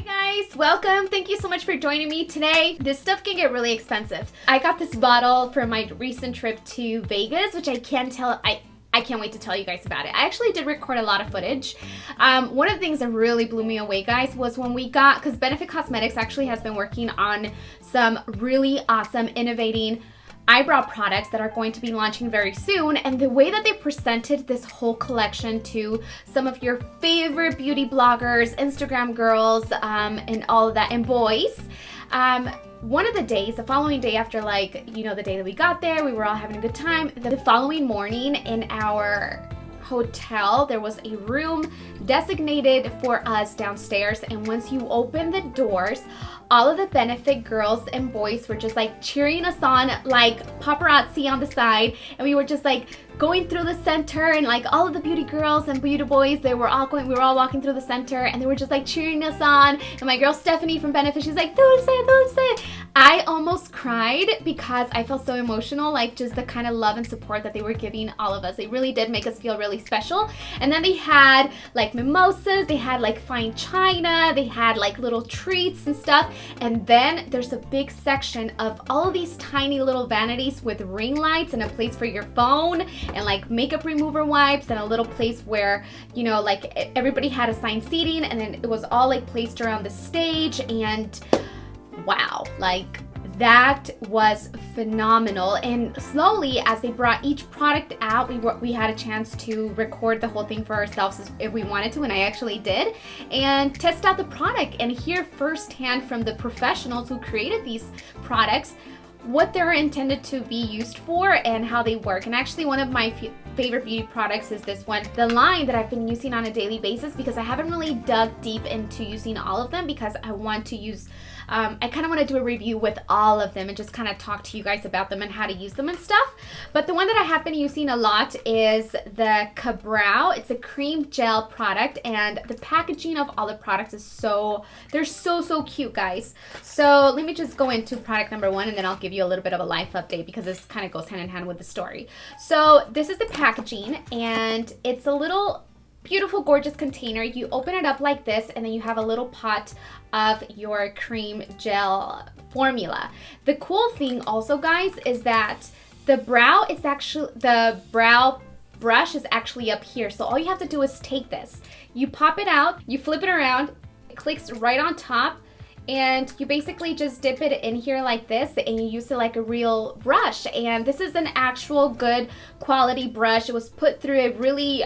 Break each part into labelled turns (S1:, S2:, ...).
S1: Guys, welcome. Thank you so much for joining me today. This stuff can get really expensive. I got this bottle for my recent trip to Vegas, which I can't wait to tell you guys about it. I actually did record a lot of footage. One of the things that really blew me away, guys, was when we got, because Benefit Cosmetics actually has been working on some really awesome, innovating eyebrow products that are going to be launching very soon, and the way that they presented this whole collection to some of your favorite beauty bloggers, Instagram girls, and all of that, and boys. One of the days, the following day after, the day that we got there, we were all having a good time. The following morning in our hotel, there was a room designated for us downstairs, and once you open the doors, all of the Benefit girls and boys were just like cheering us on like paparazzi on the side, and we were just like going through the center, and like all of the beauty girls and beauty boys, we were all walking through the center, and they were just like cheering us on. And my girl Stephanie from Benefit, she's like, Dulce, Dulce. I almost cried because I felt so emotional, like just the kind of love and support that they were giving all of us. They really did make us feel really special. And then they had like mimosas, they had like fine china, they had like little treats and stuff. And then there's a big section of all of these tiny little vanities with ring lights and a place for your phone, and like makeup remover wipes, and a little place where, you know, like everybody had assigned seating, and then it was all like placed around the stage. And wow, like that was phenomenal. And slowly, as they brought each product out, we had a chance to record the whole thing for ourselves if we wanted to, and I actually did, and test out the product and hear firsthand from the professionals who created these products what they're intended to be used for and how they work. And actually, one of my favorite beauty products is this one, the line that I've been using on a daily basis, because I haven't really dug deep into using all of them, because I want to use I kind of want to do a review with all of them and just kind of talk to you guys about them and how to use them and stuff. But the one that I have been using a lot is the Ka-Brow. It's a cream gel product, and the packaging of all the products is they're so cute, guys. So let me just go into product number one, and then I'll give you a little bit of a life update, because this kind of goes hand in hand with the story. So this is the packaging, and it's a little beautiful, gorgeous container. You open it up like this, and then you have a little pot of your cream gel formula. The cool thing also, guys, is that the brow brush is actually up here. So all you have to do is take this, you pop it out, you flip it around, it clicks right on top, and you basically just dip it in here like this, and you use it like a real brush. And this is an actual good quality brush. It was put through a really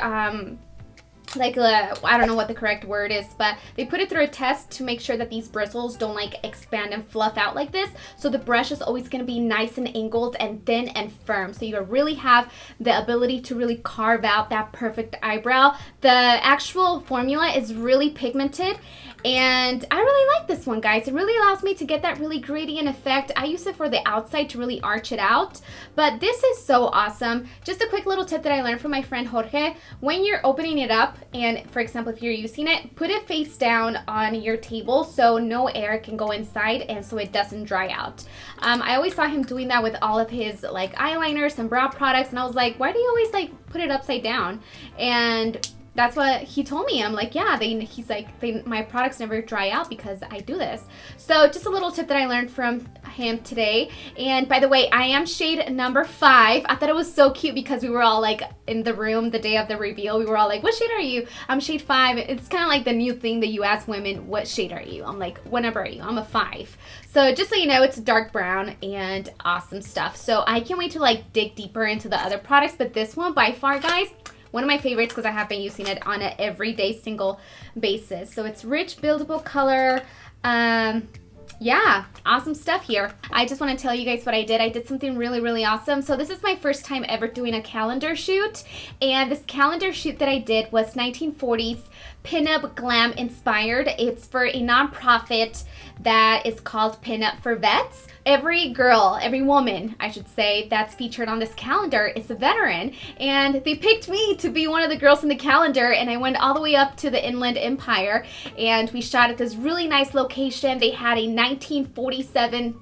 S1: I don't know what the correct word is, but they put it through a test to make sure that these bristles don't like expand and fluff out like this. So the brush is always going to be nice and angled and thin and firm, so you really have the ability to really carve out that perfect eyebrow. The actual formula is really pigmented, and I really like this one, guys. It really allows me to get that really gradient effect. I use it for the outside to really arch it out, but this is so awesome. Just a quick little tip that I learned from my friend Jorge: when you're opening it up, and for example, if you're using it, put it face down on your table so no air can go inside and so it doesn't dry out. I always saw him doing that with all of his like eyeliners and brow products, and I was like, why do you always like put it upside down? And that's what he told me. I'm like, yeah, he's like, my products never dry out because I do this. So just a little tip that I learned from him today. And by the way, I am shade number 5. I thought it was so cute because we were all like in the room the day of the reveal. We were all like, what shade are you? I'm shade 5. It's kind of like the new thing that you ask women, what shade are you? I'm like, what number are you? I'm a 5. So just so you know, it's dark brown and awesome stuff. So I can't wait to like dig deeper into the other products, but this one by far, guys, one of my favorites, because I have been using it on an everyday single basis. So it's rich, buildable color. Yeah, awesome stuff here. I just want to tell you guys what I did. I did something really awesome. So this is my first time ever doing a calendar shoot. And this calendar shoot that I did was 1940s pinup glam inspired. It's for a nonprofit that is called Pinup for Vets. Every girl, every woman, I should say, that's featured on this calendar is a veteran, and they picked me to be one of the girls in the calendar, and I went all the way up to the Inland Empire, and we shot at this really nice location. They had a 1947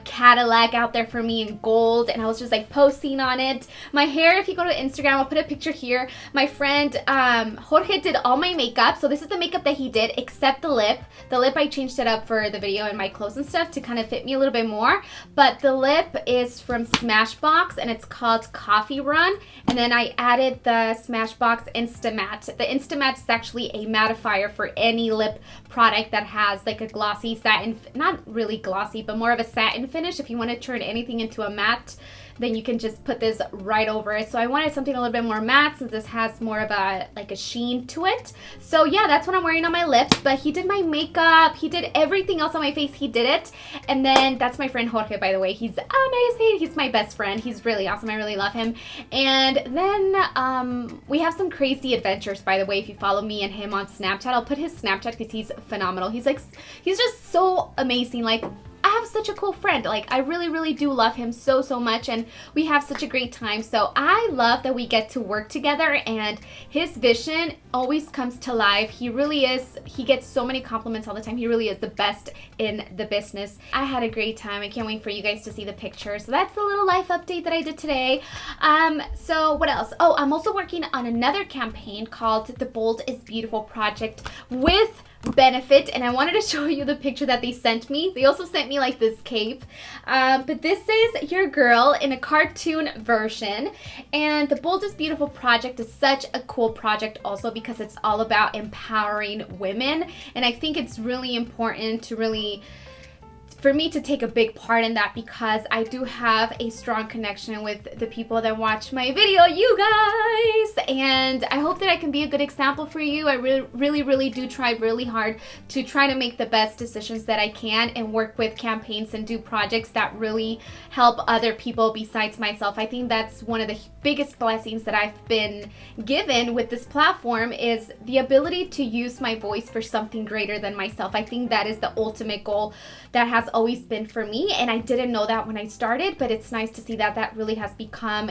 S1: Cadillac out there for me in gold, and I was just like posting on it. My hair, if you go to Instagram, I'll put a picture here. My friend Jorge did all my makeup. So this is the makeup that he did, except the lip. The lip, I changed it up for the video and my clothes and stuff to kind of fit me a little bit more. But the lip is from Smashbox, and it's called Coffee Run. And then I added the Smashbox Instamatte. The Instamatte is actually a mattifier for any lip product that has like a glossy satin, not really glossy, but more of a satin finish. If you want to turn anything into a matte, then you can just put this right over it. So I wanted something a little bit more matte since this has more of a like a sheen to it. So yeah, that's what I'm wearing on my lips. But he did my makeup, he did everything else on my face, he did it. And then that's my friend Jorge, by the way. He's amazing. He's my best friend. He's really awesome. I really love him. And then we have some crazy adventures, by the way. If you follow me and him on Snapchat, I'll put his Snapchat because he's phenomenal. He's just so amazing. Like, I have such a cool friend. Like, I really, really do love him so, so much, and we have such a great time. So I love that we get to work together, and his vision always comes to life. He really is. He gets so many compliments all the time. He really is the best in the business. I had a great time. I can't wait for you guys to see the pictures. So that's the little life update that I did today. So what else? Oh, I'm also working on another campaign called the Bold is Beautiful Project with Benefit, and I wanted to show you the picture that they sent me. They also sent me like this cape, but this is your girl in a cartoon version. And the Bold is Beautiful Project is such a cool project also because it's all about empowering women, and I think it's really important to for me to take a big part in that because I do have a strong connection with the people that watch my video, you guys, and I hope that I can be a good example for you. I really do try really hard to try to make the best decisions that I can and work with campaigns and do projects that really help other people besides myself. I think that's one of the biggest blessings that I've been given with this platform is the ability to use my voice for something greater than myself. I think that is the ultimate goal that has always been for me, and I didn't know that when I started, but it's nice to see that that really has become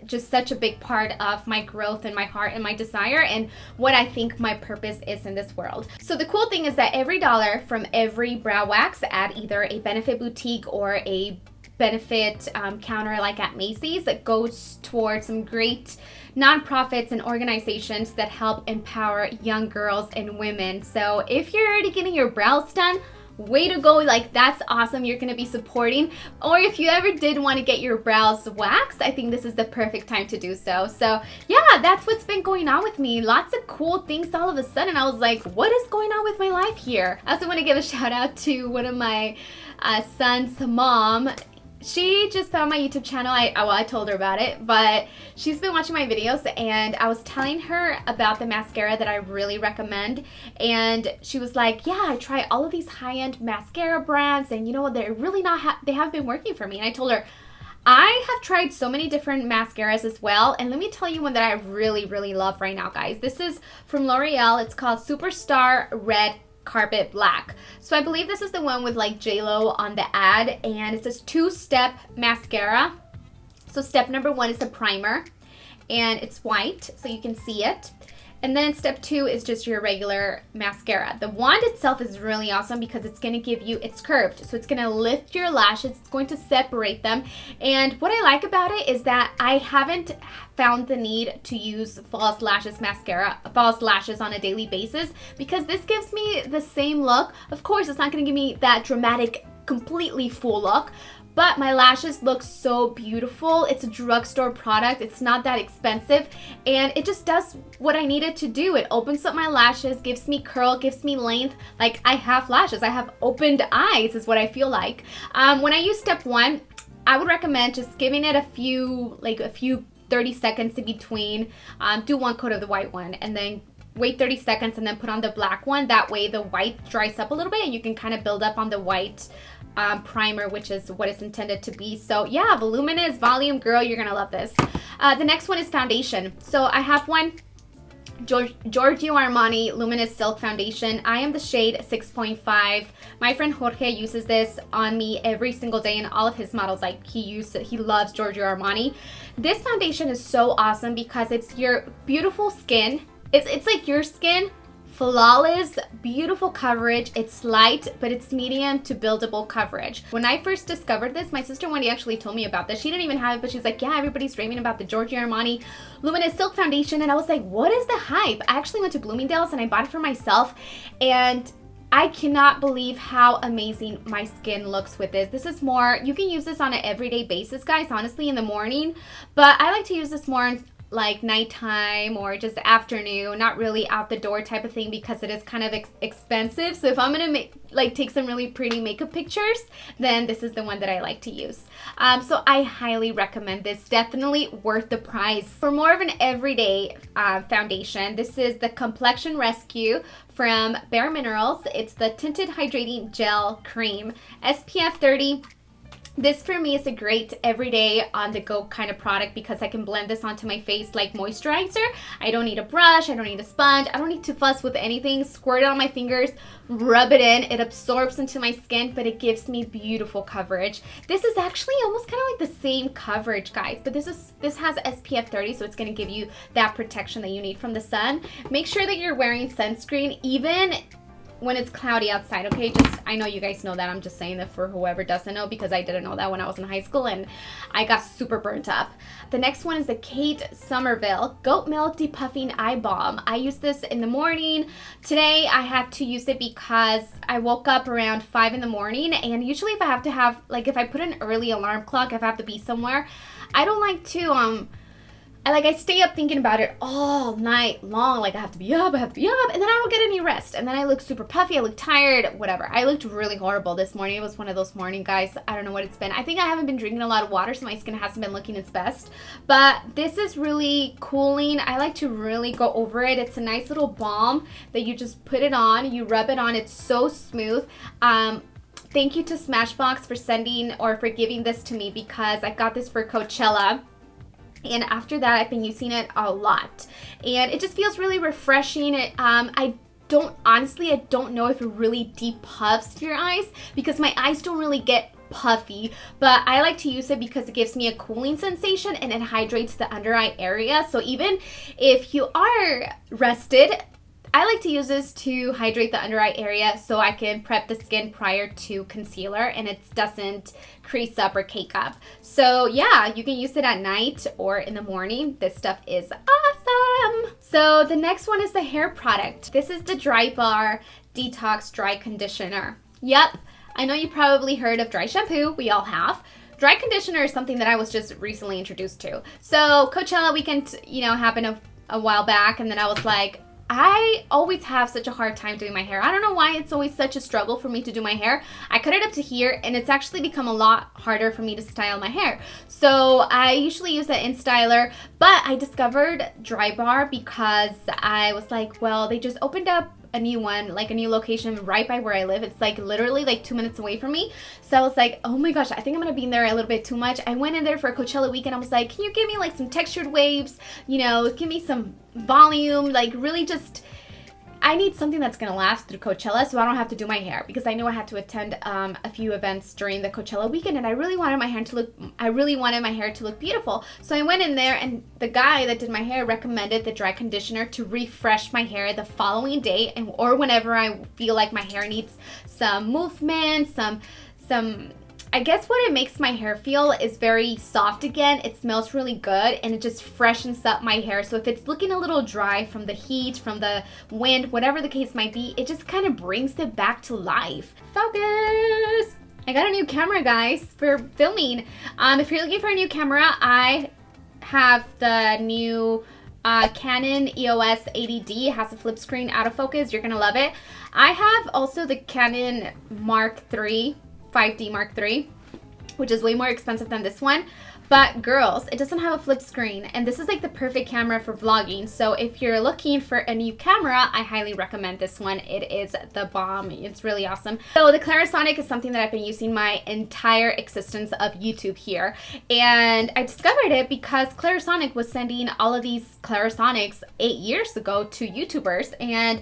S1: just such a big part of my growth and my heart and my desire and what I think my purpose is in this world. So the cool thing is that every dollar from every brow wax at either a Benefit boutique or a Benefit counter like at Macy's that goes towards some great nonprofits and organizations that help empower young girls and women. So if you're already getting your brows done, way to go. Like, that's awesome. You're going to be supporting. Or if you ever did want to get your brows waxed, I think this is the perfect time to do so. So yeah, that's what's been going on with me. Lots of cool things all of a sudden. I was like, what is going on with my life here? I also want to give a shout out to one of my son's mom. She just found my YouTube channel. I told her about it, but she's been watching my videos, and I was telling her about the mascara that I really recommend, and she was like, yeah, I try all of these high-end mascara brands, and you know what, they're really not, they have been working for me. And I told her, I have tried so many different mascaras as well, and let me tell you one that I really love right now, guys. This is from L'Oreal. It's called Superstar Red Carpet Black. So I believe this is the one with like J-Lo on the ad, and it's this two-step mascara. So step number one is the primer, and it's white so you can see it. And then step two is just your regular mascara. The wand itself is really awesome because it's going to give you, it's curved, so it's going to lift your lashes, it's going to separate them. And what I like about it is that I haven't found the need to use false lashes on a daily basis because this gives me the same look. Of course, it's not going to give me that dramatic, completely full look, but my lashes look so beautiful. It's a drugstore product. It's not that expensive, and it just does what I need it to do. It opens up my lashes, gives me curl, gives me length. Like, I have lashes. I have opened eyes is what I feel like. When I use step one, I would recommend just giving it a few 30 seconds in between. Do one coat of the white one and then wait 30 seconds and then put on the black one. That way the white dries up a little bit and you can kind of build up on the white primer, which is what it's intended to be. So yeah, voluminous volume, girl, you're gonna love this. The next one is foundation. So I have one Giorgio Armani Luminous Silk Foundation. I am the shade 6.5. My friend Jorge uses this on me every single day, and all of his models, like, he loves Giorgio Armani. This foundation is so awesome because it's your beautiful skin. It's like your skin Flawless, beautiful coverage. It's light, but it's medium to buildable coverage. When I first discovered this, my sister Wendy actually told me about this. She didn't even have it, but she's like, yeah, everybody's raving about the Giorgio Armani Luminous Silk Foundation. And I was like, what is the hype? I actually went to Bloomingdale's and I bought it for myself. And I cannot believe how amazing my skin looks with this. This is more, you can use this on an everyday basis, guys, honestly, in the morning. But I like to use this more like nighttime or just afternoon, not really out the door type of thing, because it is kind of expensive. So if I'm gonna take some really pretty makeup pictures, then this is the one that I like to use. So I highly recommend this. Definitely worth the price. For more of an everyday foundation, this is the Complexion Rescue from Bare Minerals. It's the Tinted Hydrating Gel Cream, SPF 30. This for me is a great everyday on the go kind of product because I can blend this onto my face like moisturizer. I don't need a brush, I don't need a sponge, I don't need to fuss with anything. Squirt it on my fingers, rub it in, it absorbs into my skin, but it gives me beautiful coverage. This is actually almost kind of like the same coverage, guys, but this has SPF 30, so it's going to give you that protection that you need from the sun. Make sure that you're wearing sunscreen even when it's cloudy outside, okay? I know you guys know that. I'm just saying that for whoever doesn't know, because I didn't know that when I was in high school and I got super burnt up. The next one is the Kate Somerville Goat Milk Depuffing Eye Balm. I use this in the morning. Today I had to use it because I woke up around 5 in the morning, and usually if I have to have, like if I put an early alarm clock, if I have to be somewhere, I don't like to, I stay up thinking about it all night long. Like I have to be up, and then I don't get any rest. And then I look super puffy, I look tired, whatever. I looked really horrible this morning. It was one of those morning, guys. I don't know what it's been. I think I haven't been drinking a lot of water, so my skin hasn't been looking its best. But this is really cooling. I like to really go over it. It's a nice little balm that you just put it on, you rub it on. It's so smooth. Thank you to Smashbox for sending or for giving this to me, because I got this for Coachella. And after that, I've been using it a lot. And it just feels really refreshing. I don't know if it really depuffs your eyes, because my eyes don't really get puffy, but I like to use it because it gives me a cooling sensation and it hydrates the under eye area. So even if you are rested, I like to use this to hydrate the under eye area so I can prep the skin prior to concealer and it doesn't crease up or cake up. So yeah, you can use it at night or in the morning. This stuff is awesome. So the next one is the hair product. This is the Dry Bar Detox Dry Conditioner. Yep, I know you probably heard of dry shampoo. We all have. Dry conditioner is something that I was just recently introduced to. So Coachella weekend, happened a while back, and then I was like, I always have such a hard time doing my hair. I don't know why it's always such a struggle for me to do my hair. I cut it up to here, and it's actually become a lot harder for me to style my hair. So I usually use the InStyler, but I discovered Dry Bar because I was like, well, they just opened up a new one, like a new location right by where I live. It's like literally like 2 minutes away from me. So I was like, oh my gosh, I think I'm gonna be in there a little bit too much. I went in there for a Coachella weekend. I was like, can you give me like some textured waves? Give me some volume, like really just, I need something that's gonna last through Coachella so I don't have to do my hair, because I know I had to attend a few events during the Coachella weekend, and I really wanted my hair to look beautiful. So I went in there, and the guy that did my hair recommended the dry conditioner to refresh my hair the following day, or whenever I feel like my hair needs some movement, some I guess what it makes my hair feel is very soft again. It smells really good, and it just freshens up my hair. So if it's looking a little dry from the heat, from the wind, whatever the case might be, it just kind of brings it back to life. Focus! I got a new camera, guys, for filming. If you're looking for a new camera, I have the new Canon EOS 80D. It has a flip screen autofocus. You're gonna love it. I have also the Canon Mark III 5D Mark III, which is way more expensive than this one. But girls, it doesn't have a flip screen, and this is like the perfect camera for vlogging. So if you're looking for a new camera, I highly recommend this one. It is the bomb. It's really awesome. So the Clarisonic is something that I've been using my entire existence of YouTube here, and I discovered it because Clarisonic was sending all of these Clarisonics 8 years ago to YouTubers, and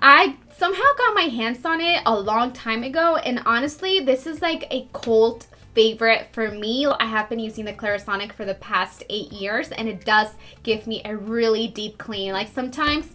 S1: I somehow got my hands on it a long time ago, and honestly, this is like a cult favorite for me. I have been using the Clarisonic for the past 8 years, and it does give me a really deep clean. Like sometimes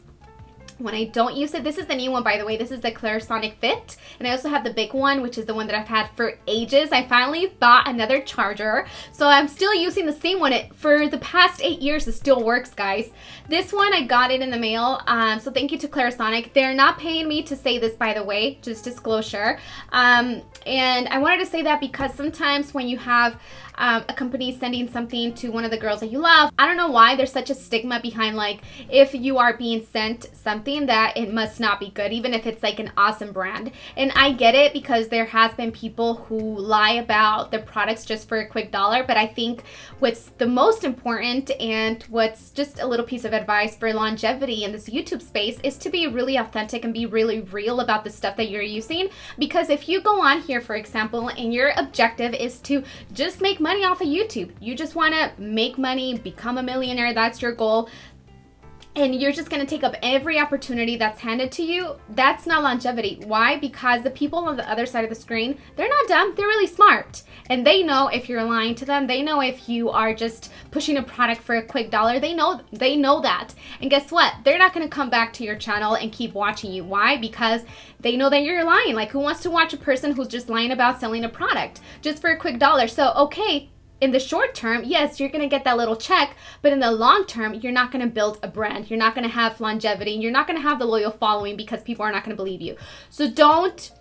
S1: when I don't use it. This is the new one, by the way. This is the Clarisonic Fit. And I also have the big one, which is the one that I've had for ages. I finally bought another charger. So I'm still using the same one. For the past 8 years, it still works, guys. This one, I got it in the mail. So thank you to Clarisonic. They're not paying me to say this, by the way. Just disclosure. And I wanted to say that because sometimes when you have a company sending something to one of the girls that you love, I don't know why there's such a stigma behind, like, if you are being sent something, that it must not be good, even if it's like an awesome brand. And I get it, because there has been people who lie about their products just for a quick dollar. But I think what's the most important, and what's just a little piece of advice for longevity in this YouTube space, is to be really authentic and be really real about the stuff that you're using. Because if you go on here, for example, and your objective is to just make money off of YouTube, you just want to make money, become a millionaire, that's your goal, and you're just going to take up every opportunity that's handed to you, that's not longevity. Why? Because the people on the other side of the screen, they're not dumb, they're really smart. And they know if you're lying to them. They know if you are just pushing a product for a quick dollar. They know that. And guess what? They're not going to come back to your channel and keep watching you. Why? Because they know that you're lying. Like, who wants to watch a person who's just lying about selling a product just for a quick dollar? So, okay, in the short term, yes, you're going to get that little check, but in the long term, you're not going to build a brand. You're not going to have longevity. You're not going to have the loyal following, because people are not going to believe you. So don't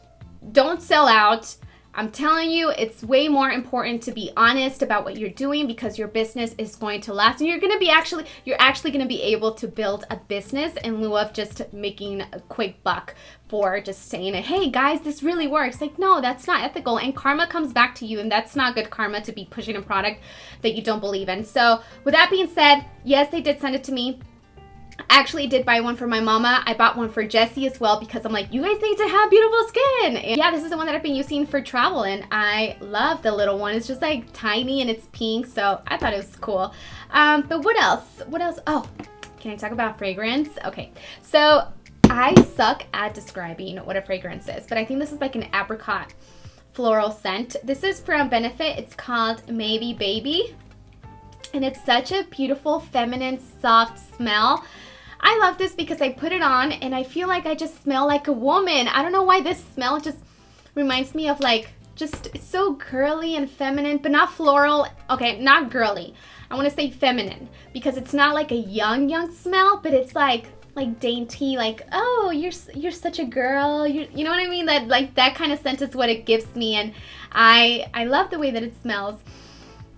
S1: sell out. I'm telling you, it's way more important to be honest about what you're doing, because your business is going to last, and you're actually going to be able to build a business in lieu of just making a quick buck for just saying, hey guys, this really works. Like, no, that's not ethical, and karma comes back to you, and that's not good karma to be pushing a product that you don't believe in. So with that being said, yes, they did send it to me. I actually did buy one for my mama. I bought one for Jessie as well, because I'm like, you guys need to have beautiful skin. And yeah, this is the one that I've been using for travel, and I love the little one. It's just like tiny and it's pink, so I thought it was cool. But what else? Oh, can I talk about fragrance? Okay, so I suck at describing what a fragrance is, but I think this is like an apricot floral scent. This is from Benefit. It's called Maybe Baby, and it's such a beautiful, feminine, soft smell. I love this because I put it on and I feel like I just smell like a woman. I don't know why this smell just reminds me of, like, just, it's so girly and feminine, but not floral. Okay, not girly. I want to say feminine, because it's not like a young smell, but it's like dainty, like, oh, you're such a girl. You know what I mean? That kind of scent is what it gives me, and I love the way that it smells.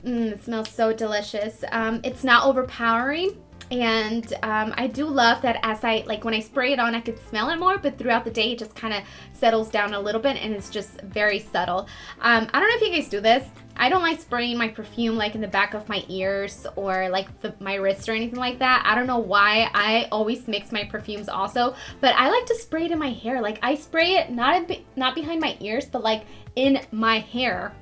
S1: It smells so delicious. It's not overpowering. And I do love that as when I spray it on, I could smell it more, but throughout the day, it just kind of settles down a little bit, and it's just very subtle. I don't know if you guys do this. I don't like spraying my perfume like in the back of my ears or like my wrist or anything like that. I don't know why. I always mix my perfumes also, but I like to spray it in my hair. Like, I spray it not behind my ears, but like in my hair.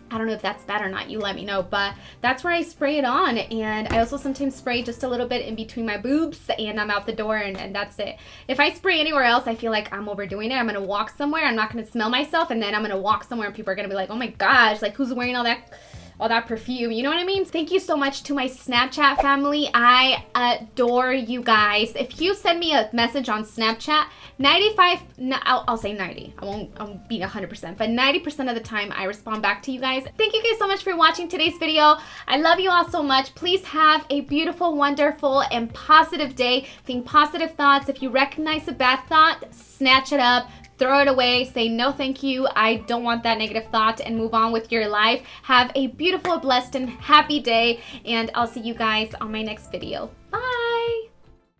S1: I don't know if that's bad or not, you let me know, but that's where I spray it on. And I also sometimes spray just a little bit in between my boobs, and I'm out the door, and that's it. If I spray anywhere else, I feel like I'm overdoing it. I'm going to walk somewhere, I'm not going to smell myself, and then I'm going to walk somewhere and people are going to be like, oh my gosh, like, who's wearing all that perfume, you know what I mean? Thank you so much to my Snapchat family. I adore you guys. If you send me a message on Snapchat, I'll say 90. I won't be 100%, but 90% of the time I respond back to you guys. Thank you guys so much for watching today's video. I love you all so much. Please have a beautiful, wonderful, and positive day. Think positive thoughts. If you recognize a bad thought, snatch it up. Throw it away, say no thank you, I don't want that negative thought, and move on with your life. Have a beautiful, blessed, and happy day, and I'll see you guys on my next video.